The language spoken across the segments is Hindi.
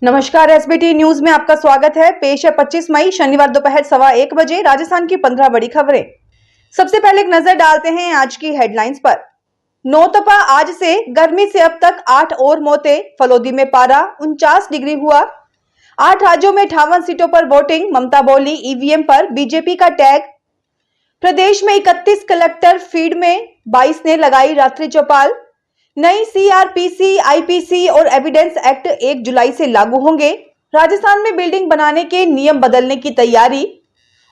नमस्कार, एसबीटी न्यूज में आपका स्वागत है। पेश है 25 मई शनिवार दोपहर 1:15 बजे राजस्थान की 15 बड़ी खबरें। सबसे पहले एक नजर डालते हैं आज की हेडलाइंस पर। नौतपा आज से, गर्मी से अब तक 8 और मौतें। फलोदी में पारा 49 डिग्री हुआ। 8 राज्यों में 58 सीटों पर वोटिंग। ममता बोली ईवीएम पर बीजेपी का टैग। प्रदेश में 31 कलेक्टर फील्ड में, 22 ने लगाई रात्रि चौपाल। नई सीआरपीसी, आईपीसी और एविडेंस एक्ट 1 जुलाई से लागू होंगे। राजस्थान में बिल्डिंग बनाने के नियम बदलने की तैयारी।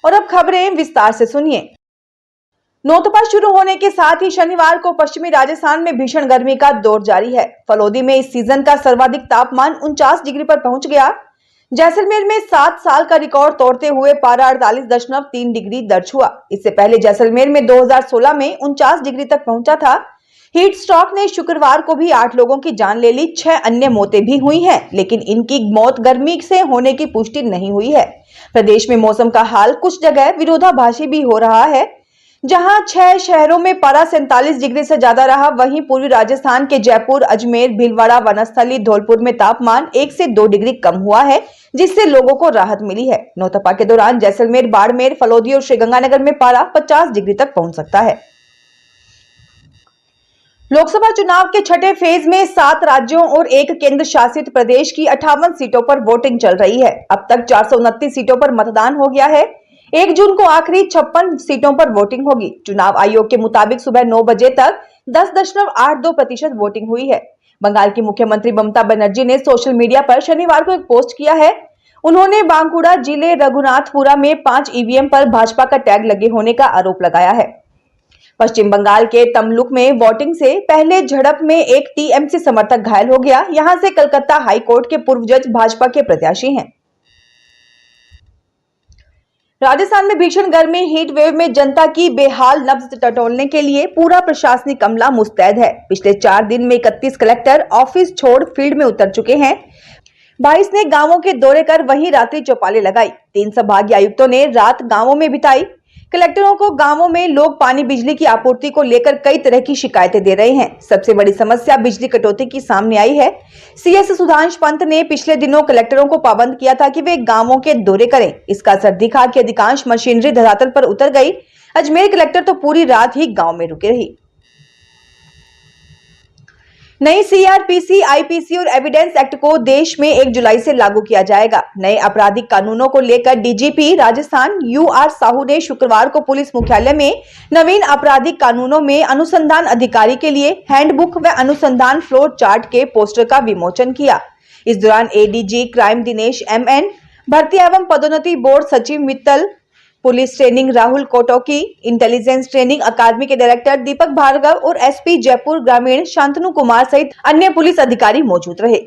और अब खबरें विस्तार से सुनिए। नौतपा शुरू होने के साथ ही शनिवार को पश्चिमी राजस्थान में भीषण गर्मी का दौर जारी है। फलोदी में इस सीजन का सर्वाधिक तापमान 49 डिग्री पर पहुंच गया। जैसलमेर में 7 साल का रिकॉर्ड तोड़ते हुए पारा 48.3 डिग्री दर्ज हुआ। इससे पहले जैसलमेर में 2016 में 49 डिग्री तक पहुंचा था। हीट स्ट्रोक ने शुक्रवार को भी 8 लोगों की जान ले ली। 6 अन्य मौतें भी हुई हैं, लेकिन इनकी मौत गर्मी से होने की पुष्टि नहीं हुई है। प्रदेश में मौसम का हाल कुछ जगह विरोधाभासी भी हो रहा है। जहां 6 शहरों में पारा 47 डिग्री से ज्यादा रहा, वहीं पूर्वी राजस्थान के जयपुर, अजमेर, भीलवाड़ा, वनस्थली, धौलपुर में तापमान 1 से 2 डिग्री कम हुआ है, जिससे लोगों को राहत मिली है। नौतपा के दौरान जैसलमेर, बाड़मेर, फलोदी और श्रीगंगानगर में पारा 50 डिग्री तक पहुंच सकता है। लोकसभा चुनाव के छठे फेज में 7 राज्यों और 1 केंद्र शासित प्रदेश की 58 सीटों पर वोटिंग चल रही है। अब तक 429 सीटों पर मतदान हो गया है। 1 जून को आखिरी 56 सीटों पर वोटिंग होगी। चुनाव आयोग के मुताबिक सुबह 9 बजे तक 10.82% वोटिंग हुई है। बंगाल की मुख्यमंत्री ममता बनर्जी ने सोशल मीडिया पर शनिवार को एक पोस्ट किया है। उन्होंने बांकुड़ा जिले रघुनाथपुरा में 5 ईवीएम पर भाजपा का टैग लगे होने का आरोप लगाया है। पश्चिम बंगाल के तमलुक में वोटिंग से पहले झड़प में एक टीएमसी समर्थक घायल हो गया। यहां से कलकत्ता हाई कोर्ट के पूर्व जज भाजपा के प्रत्याशी हैं। राजस्थान में भीषण गर्मी हीट वेव में जनता की बेहाल नब्ज टटोलने के लिए पूरा प्रशासनिक अमला मुस्तैद है। पिछले 4 दिन में 31 कलेक्टर ऑफिस छोड़ फील्ड में उतर चुके हैं। 22 ने गांवों के दौरे कर वहीं रात्रि चौपालें लगाई। 3 संभागीय आयुक्तों ने रात गांवों में बिताई। कलेक्टरों को गांवों में लोग पानी बिजली की आपूर्ति को लेकर कई तरह की शिकायतें दे रहे हैं। सबसे बड़ी समस्या बिजली कटौती की सामने आई है। सीएस सुधांश पंत ने पिछले दिनों कलेक्टरों को पाबंद किया था कि वे गांवों के दौरे करें। इसका असर दिखा कि अधिकांश मशीनरी धरातल पर उतर गई। अजमेर कलेक्टर तो पूरी रात ही गांव में रुके रही। नई सीआरपीसी, आईपीसी और एविडेंस एक्ट को देश में 1 जुलाई से लागू किया जाएगा। नए आपराधिक कानूनों को लेकर डीजीपी राजस्थान यूआर साहू ने शुक्रवार को पुलिस मुख्यालय में नवीन आपराधिक कानूनों में अनुसंधान अधिकारी के लिए हैंडबुक व अनुसंधान फ्लो चार्ट के पोस्टर का विमोचन किया। इस दौरान एडीजी क्राइम दिनेश एमएन, भर्ती एवं पदोन्नति बोर्ड सचिव Mittal, police training Rahul Kotoky, intelligence training अकादमी के डायरेक्टर दीपक भार्गव और एसपी जयपुर ग्रामीण शांतनु कुमार सहित अन्य पुलिस अधिकारी मौजूद रहे।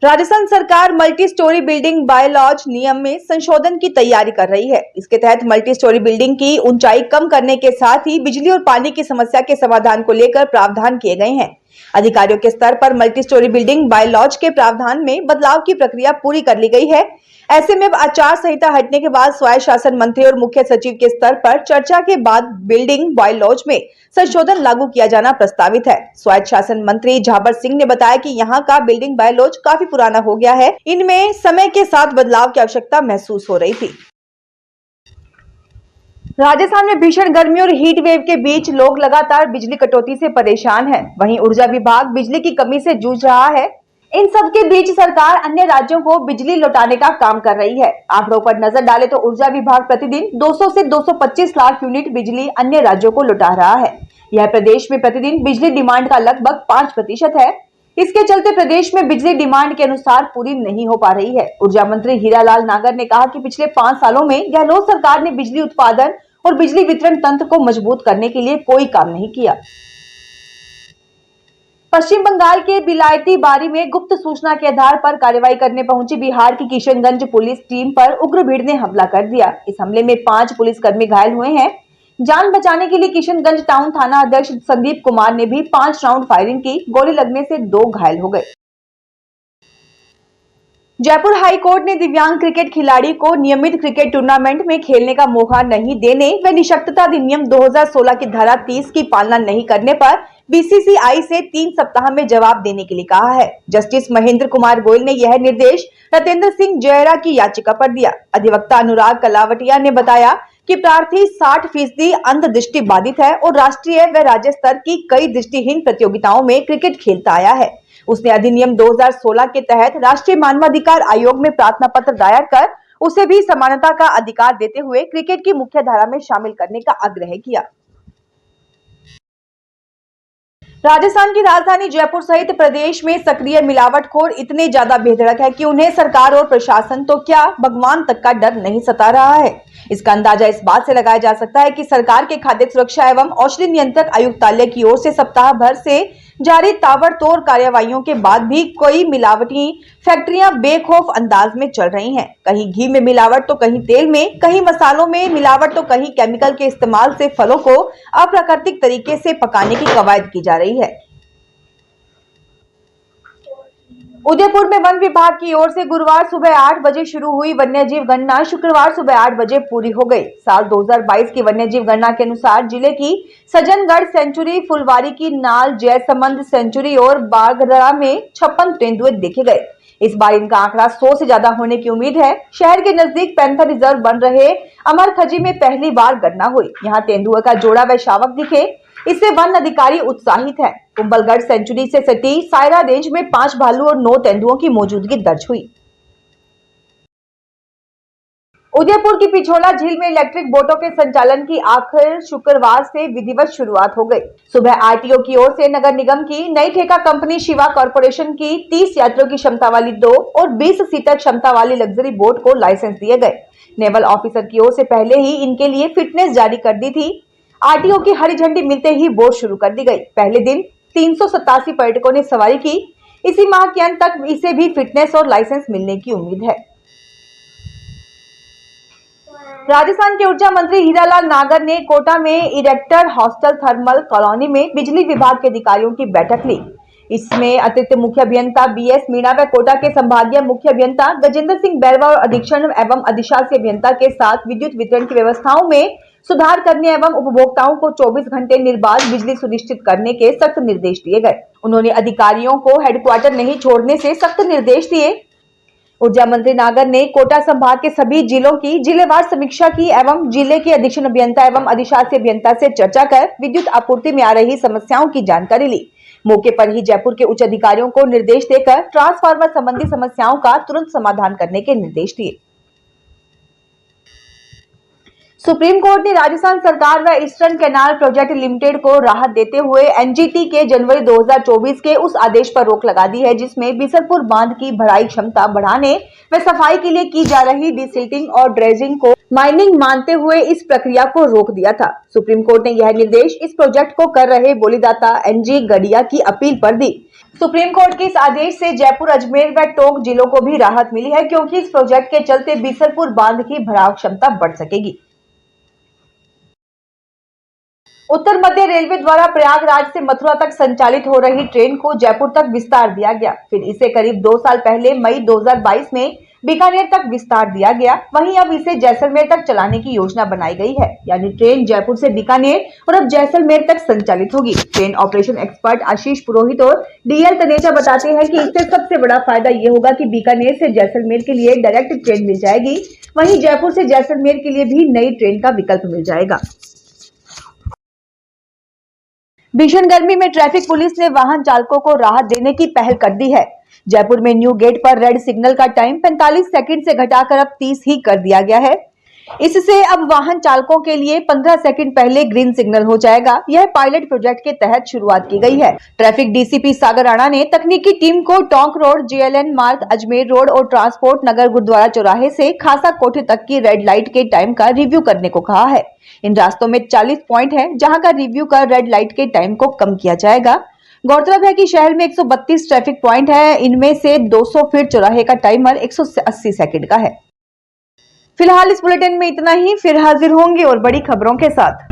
राजस्थान सरकार मल्टी स्टोरी बिल्डिंग बायलॉज नियम में संशोधन की तैयारी कर रही है। इसके तहत मल्टी स्टोरी बिल्डिंग की ऊंचाई कम करने के साथ ही बिजली और पानी की समस्या के समाधान को लेकर प्रावधान किए गए हैं। अधिकारियों के स्तर पर मल्टी स्टोरी बिल्डिंग बायलॉज के प्रावधान में बदलाव की प्रक्रिया पूरी कर ली गई है। ऐसे में अब आचार संहिता हटने के बाद स्वायत्त शासन मंत्री और मुख्य सचिव के स्तर पर चर्चा के बाद बिल्डिंग बायलॉज में संशोधन लागू किया जाना प्रस्तावित है। स्वायत्त शासन मंत्री झाबर सिंह ने बताया कि यहाँ का बिल्डिंग बायलॉज काफी पुराना हो गया है। इनमें समय के साथ बदलाव की आवश्यकता महसूस हो रही थी। राजस्थान में भीषण गर्मी और हीट वेव के बीच लोग लगातार बिजली कटौती से परेशान हैं। वहीं ऊर्जा विभाग बिजली की कमी से जूझ रहा है। इन सब के बीच सरकार अन्य राज्यों को बिजली लौटाने का काम कर रही है। आंकड़ों पर नजर डालें तो ऊर्जा विभाग प्रतिदिन 200 से 225 लाख यूनिट बिजली अन्य राज्यों को लौटा रहा है। यह प्रदेश में प्रतिदिन बिजली डिमांड का लगभग 5% है। इसके चलते प्रदेश में बिजली डिमांड के अनुसार पूरी नहीं हो पा रही है। ऊर्जा मंत्री हीरालाल नागर ने कहा कि पिछले 5 सालों में गहलोत सरकार ने बिजली उत्पादन और बिजली वितरण तंत्र को मजबूत करने के लिए कोई काम नहीं किया। पश्चिम बंगाल के बिलायती बारी में गुप्त सूचना के आधार पर कार्रवाई करने पहुंची बिहार की किशनगंज पुलिस टीम पर उग्र भीड़ ने हमला कर दिया। इस हमले में 5 पुलिसकर्मी घायल हुए हैं। जान बचाने के लिए किशनगंज टाउन थाना अध्यक्ष संदीप कुमार ने भी 5 राउंड फायरिंग की। गोली लगने से 2 घायल हो गए। जयपुर हाई कोर्ट ने दिव्यांग क्रिकेट खिलाड़ी को नियमित क्रिकेट टूर्नामेंट में खेलने का मौका नहीं देने व निशक्तता अधिनियम 2016 की धारा 30 की पालना नहीं करने पर बीसीसीआई से 3 सप्ताह में जवाब देने के लिए कहा है। जस्टिस महेंद्र कुमार गोयल ने यह निर्देश रतेंद्र सिंह जयरा की याचिका पर दिया। अधिवक्ता अनुराग कलावटिया ने बताया कि प्रार्थी 60% अंधदृष्टि बाधित है और राष्ट्रीय व राज्य स्तर की कई दृष्टिहीन प्रतियोगिताओं में क्रिकेट खेलता आया है। उसने अधिनियम 2016 के तहत राष्ट्रीय मानवाधिकार आयोग में प्रार्थना पत्र दायर कर उसे भी समानता का अधिकार देते हुए क्रिकेट की मुख्य धारा में शामिल करने का आग्रह किया। राजस्थान की राजधानी जयपुर सहित प्रदेश में सक्रिय मिलावटखोर इतने ज्यादा बेधड़क है कि उन्हें सरकार और प्रशासन तो क्या भगवान तक का डर नहीं सता रहा है। इसका अंदाजा इस बात से लगाया जा सकता है कि सरकार के खाद्य सुरक्षा एवं औषधि नियंत्रक आयुक्तालय की ओर से सप्ताह भर से जारी ताबड़तोड़ कार्रवाइयों के बाद भी कई मिलावटी फैक्ट्रियां बेखौफ अंदाज में चल रही हैं। कहीं घी में मिलावट तो कहीं तेल में, कहीं मसालों में मिलावट तो कहीं केमिकल के इस्तेमाल से फलों को अप्राकृतिक तरीके से पकाने की कवायद की जा रही है। उदयपुर में वन विभाग की ओर से गुरुवार सुबह 8 बजे शुरू हुई वन्यजीव गणना शुक्रवार सुबह 8 बजे पूरी हो गई। साल 2022 की वन्यजीव गणना के अनुसार जिले की सज्जनगढ़ सेंचुरी, फुलवारी की नाल, जयसमंद सेंचुरी और बागधरा में 56 तेंदुए देखे गए। इस बार इनका आंकड़ा 100 से ज्यादा होने की उम्मीद है। शहर के नजदीक पैंथर रिजर्व बन रहे अमरखजी में पहली बार गणना हुई। यहाँ तेंदुए का जोड़ा व शावक दिखे, इससे वन अधिकारी उत्साहित है। कुंभलगढ़ सेंचुरी से सटी सायरा रेंज में 5 भालू और 9 तेंदुओं की मौजूदगी दर्ज हुई। उदयपुर की पिछोला झील में इलेक्ट्रिक बोटों के संचालन की आखिर शुक्रवार से विधिवत शुरुआत हो गई। सुबह आरटीओ की ओर से नगर निगम की नई ठेका कंपनी शिवा कॉर्पोरेशन की 30 यात्रियों की क्षमता वाली 2 और 20 सीटर क्षमता वाली लग्जरी बोट को लाइसेंस दिए गए। नेवल ऑफिसर की ओर से पहले ही इनके लिए फिटनेस जारी कर दी थी। आरटीओ की हरी झंडी मिलते ही बोट शुरू कर दी गई। पहले दिन 387 पर्यटकों ने सवारी की। इसी माह के अंत तक इसे भी फिटनेस और लाइसेंस मिलने की उम्मीद है। राजस्थान के ऊर्जा मंत्री हीरालाल नागर ने कोटा में इरेक्टर हॉस्टल थर्मल कॉलोनी में बिजली विभाग के अधिकारियों की बैठक ली। इसमें अतिरिक्त मुख्य अभियंता बीएस मीणा व कोटा के संभागीय मुख्य अभियंता गजेंद्र सिंह बैरवा और अधीक्षण एवं अधिशासी अभियंता के साथ विद्युत वितरण की व्यवस्थाओं में सुधार करने एवं उपभोक्ताओं को 24 घंटे निर्बाध बिजली सुनिश्चित करने के सख्त निर्देश दिए गए। उन्होंने अधिकारियों को हेडक्वार्टर नहीं छोड़ने से सख्त निर्देश दिए। ऊर्जा मंत्री नागर ने कोटा संभाग के सभी जिलों की जिलेवार समीक्षा की एवं जिले के अधीक्षण अभियंता एवं अधिशासी अभियंता से चर्चा कर विद्युत आपूर्ति में आ रही समस्याओं की जानकारी ली। मौके पर ही जयपुर के उच्च अधिकारियों को निर्देश देकर ट्रांसफार्मर संबंधी समस्याओं का तुरंत समाधान करने के निर्देश दिए। सुप्रीम कोर्ट ने राजस्थान सरकार व ईस्टर्न कैनाल प्रोजेक्ट लिमिटेड को राहत देते हुए एनजीटी के जनवरी 2024 के उस आदेश पर रोक लगा दी है जिसमें बीसलपुर बांध की भराई क्षमता बढ़ाने व सफाई के लिए की जा रही डिसिल्टिंग और ड्रेजिंग को माइनिंग मानते हुए इस प्रक्रिया को रोक दिया था। सुप्रीम कोर्ट ने यह निर्देश इस प्रोजेक्ट को कर रहे बोलीदाता एनजी गडिया की अपील पर दी। सुप्रीम कोर्ट के इस आदेश से जयपुर, अजमेर व टोंक जिलों को भी राहत मिली है क्योंकि इस प्रोजेक्ट के चलते बीसलपुर बांध की भराव क्षमता बढ़ सकेगी। उत्तर मध्य रेलवे द्वारा प्रयागराज से मथुरा तक संचालित हो रही ट्रेन को जयपुर तक विस्तार दिया गया। फिर इसे करीब 2 साल पहले मई 2022 में बीकानेर तक विस्तार दिया गया। वहीं अब इसे जैसलमेर तक चलाने की योजना बनाई गई है, यानी ट्रेन जयपुर से बीकानेर और अब जैसलमेर तक संचालित होगी। ट्रेन ऑपरेशन एक्सपर्ट आशीष पुरोहित और डीएल तनेजा बताते हैं कि इससे सबसे बड़ा फायदा ये होगा कि बीकानेर से जैसलमेर के लिए डायरेक्ट ट्रेन मिल जाएगी, वहीं जयपुर से जैसलमेर के लिए भी नई ट्रेन का विकल्प मिल जाएगा। भीषण गर्मी में ट्रैफिक पुलिस ने वाहन चालकों को राहत देने की पहल कर दी है। जयपुर में न्यू गेट पर रेड सिग्नल का टाइम 45 सेकंड से घटाकर अब 30 ही कर दिया गया है। इससे अब वाहन चालकों के लिए 15 सेकंड पहले ग्रीन सिग्नल हो जाएगा। यह पायलट प्रोजेक्ट के तहत शुरुआत की गई है। ट्रैफिक डीसीपी सागर राणा ने तकनीकी टीम को टोंक रोड, जेएलएन मार्ग, अजमेर रोड और ट्रांसपोर्ट नगर गुरुद्वारा चौराहे से खासा कोठी तक की रेड लाइट के टाइम का रिव्यू करने को कहा है। इन रास्तों में 40 पॉइंट है जहां का रिव्यू कर रेड लाइट के टाइम को कम किया जाएगा। गौरतलब है कि शहर में 132 ट्रैफिक पॉइंट है, इनमें से 200 फीट चौराहे का टाइमर 180 सेकंड का है। फिलहाल इस बुलेटिन में इतना ही, फिर हाजिर होंगे और बड़ी खबरों के साथ।